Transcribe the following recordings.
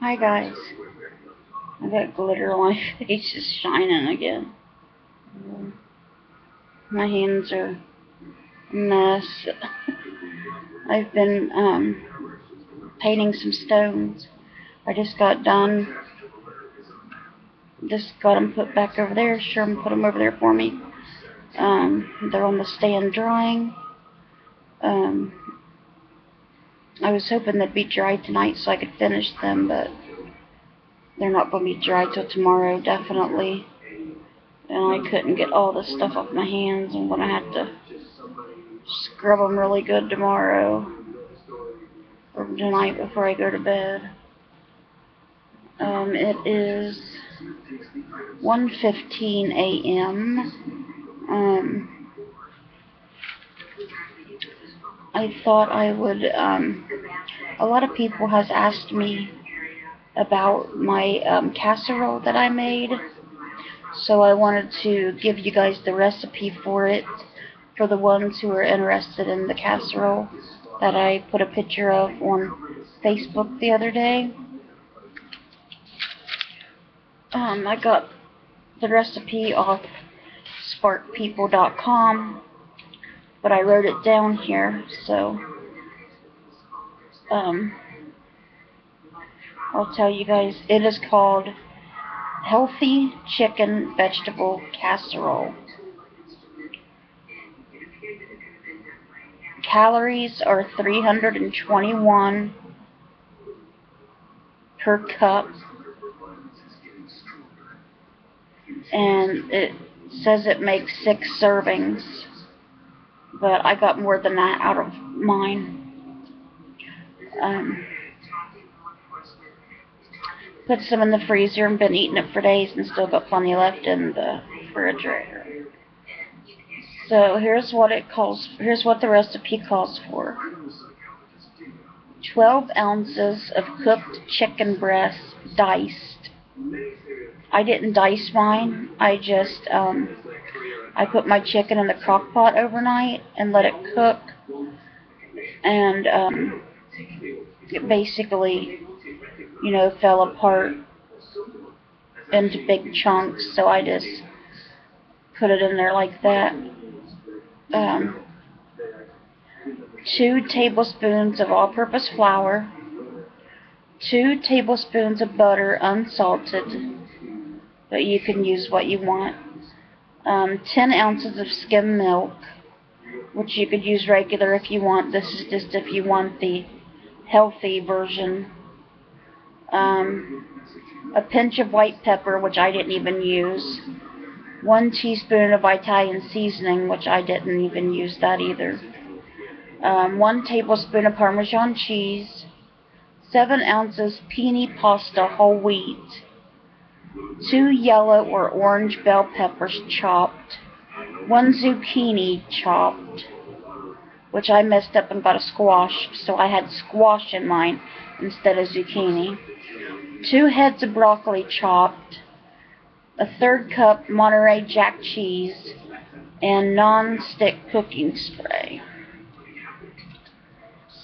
Hi guys. I got glitter on my face, it's shining again. My hands are a mess. I've been painting some stones. I just got done. Just got them put back over there. Sherman put them over there for me. They're on the stand drying. I was hoping they'd be dry tonight so I could finish them, but they're not going to be dry till tomorrow, definitely. And I couldn't get all the stuff off my hands. I'm going to have to scrub them really good tomorrow, or tonight before I go to bed. It is 1:15 a.m. I thought I would, a lot of people has asked me about my casserole that I made, so I wanted to give you guys the recipe for it, for the ones who are interested in the casserole that I put a picture of on Facebook the other day. I got the recipe off sparkpeople.com, but I wrote it down here, so I'll tell you guys. It is called Healthy Chicken Vegetable Casserole. Calories are 321 per cup, and it says it makes 6 servings, but I got more than that out of mine. Put some in the freezer and been eating it for days and still got plenty left in the refrigerator. So here's what the recipe calls for. 12 ounces of cooked chicken breast, diced. I didn't dice mine. I just I put my chicken in the crock pot overnight and let it cook, and it basically, you know, fell apart into big chunks, so I just put it in there like that. 2 tablespoons of all-purpose flour, 2 tablespoons of butter unsalted, but you can use what you want, 10 ounces of skim milk, which you could use regular if you want. This is just if you want the healthy version. A pinch of white pepper, which I didn't even use. 1 teaspoon of Italian seasoning, which I didn't even use that either. 1 tablespoon of Parmesan cheese. 7 ounces penne pasta whole wheat. 2 yellow or orange bell peppers chopped. 1 zucchini chopped, which I messed up and got a squash, so I had squash in mine instead of zucchini. 2 heads of broccoli chopped, a 1/3 cup Monterey Jack cheese, and non-stick cooking spray.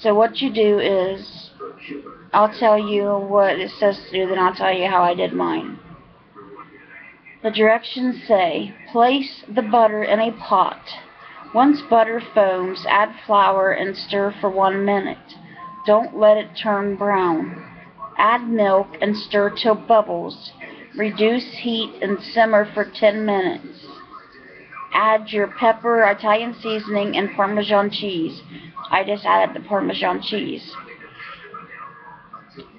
So what you do is, I'll tell you what it says to do, then I'll tell you how I did mine. The directions say, place the butter in a pot. Once butter foams, add flour and stir for 1 minute. Don't let it turn brown. Add milk and stir till bubbles. Reduce heat and simmer for 10 minutes. Add your pepper, Italian seasoning, and Parmesan cheese. I just added the Parmesan cheese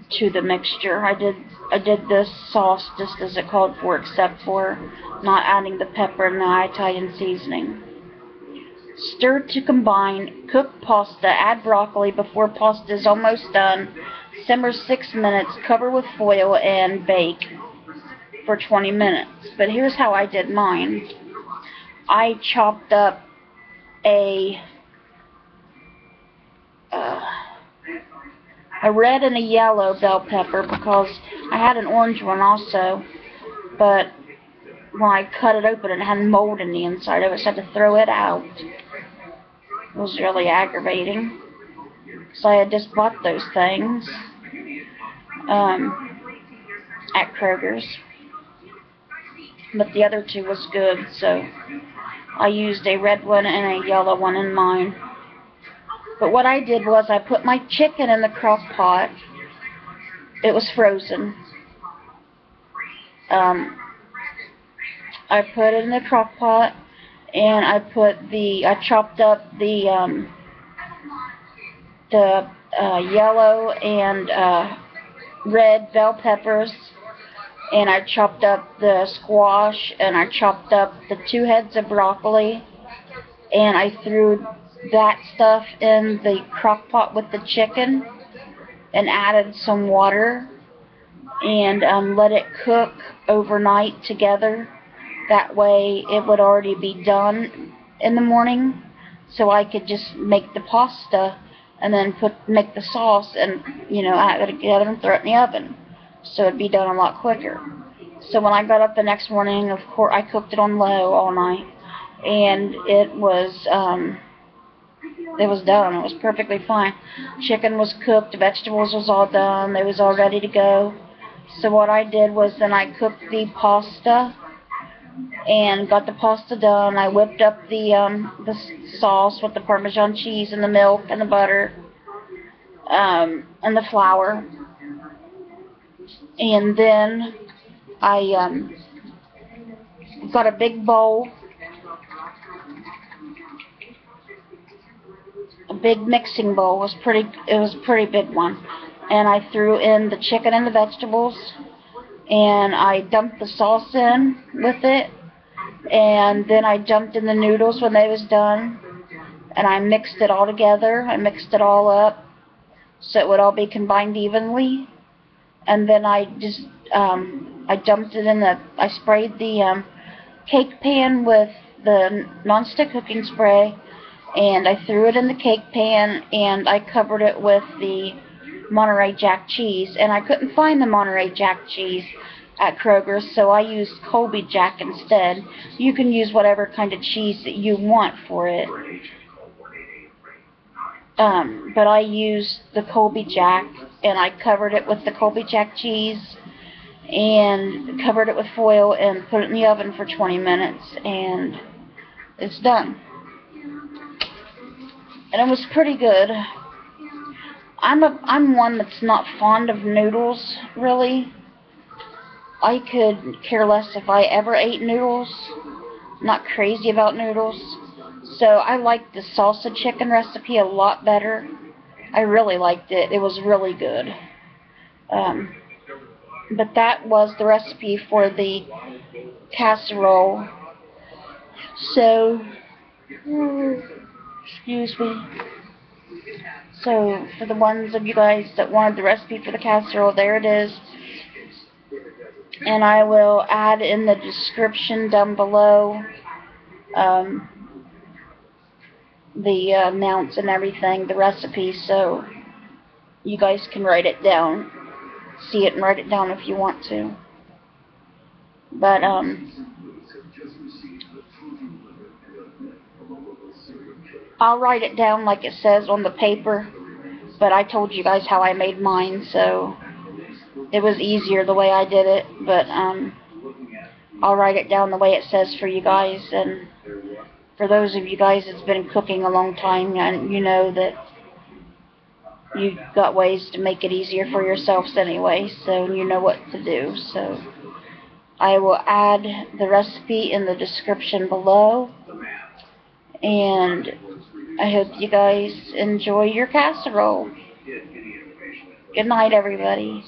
to the mixture. I did this sauce just as it called for, except for not adding the pepper and the Italian seasoning. Stir to combine. Cook pasta. Add broccoli before pasta is almost done. Simmer 6 minutes. Cover with foil and bake for 20 minutes. But here's how I did mine. I chopped up a red and a yellow bell pepper, because I had an orange one also, but when I cut it open it had mold in the inside of it, so I had to throw it out. It was really aggravating. So I had just bought those things at Kroger's. But the other two was good, so I used a red one and a yellow one in mine. But what I did was I put my chicken in the crock pot. It was frozen. I put it in the crock pot, and I chopped up the yellow and red bell peppers, and I chopped up the squash, and I chopped up the 2 heads of broccoli, and I threw that stuff in the crock pot with the chicken and added some water and let it cook overnight together. That way it would already be done in the morning, so I could just make the pasta and then make the sauce and, add it together and throw it in the oven. So it'd be done a lot quicker. So when I got up the next morning, of course, I cooked it on low all night, and it was done. It was perfectly fine. Chicken was cooked, the vegetables was all done, they was all ready to go. So what I did was then I cooked the pasta and got the pasta done. I whipped up the sauce with the Parmesan cheese and the milk and the butter and the flour. And then I got a big bowl, a big mixing bowl. It was a pretty big one. And I threw in the chicken and the vegetables, and I dumped the sauce in with it, and then I dumped in the noodles when they was done, and I mixed it all together. I mixed it all up so it would all be combined evenly, and then I just I dumped it in I sprayed the cake pan with the nonstick cooking spray, and I threw it in the cake pan, and I covered it with the Monterey Jack cheese, and I couldn't find the Monterey Jack cheese at Kroger's, so I used Colby Jack instead. You can use whatever kind of cheese that you want for it, but I used the Colby Jack, and I covered it with the Colby Jack cheese and covered it with foil and put it in the oven for 20 minutes, and it's done. And it was pretty good. I'm one that's not fond of noodles, really. I could care less if I ever ate noodles. Not crazy about noodles. So I liked the salsa chicken recipe a lot better. I really liked it. It was really good. But that was the recipe for the casserole. So, excuse me. So, for the ones of you guys that wanted the recipe for the casserole, there it is. And I will add in the description down below the amounts and everything, the recipe, so you guys can write it down. See it and write it down if you want to. But, I'll write it down like it says on the paper, but I told you guys how I made mine, so it was easier the way I did it, but I'll write it down the way it says for you guys. And for those of you guys that's been cooking a long time, and you know that you've got ways to make it easier for yourselves anyway, so you know what to do. So I will add the recipe in the description below, and I hope you guys enjoy your casserole. Good night, everybody.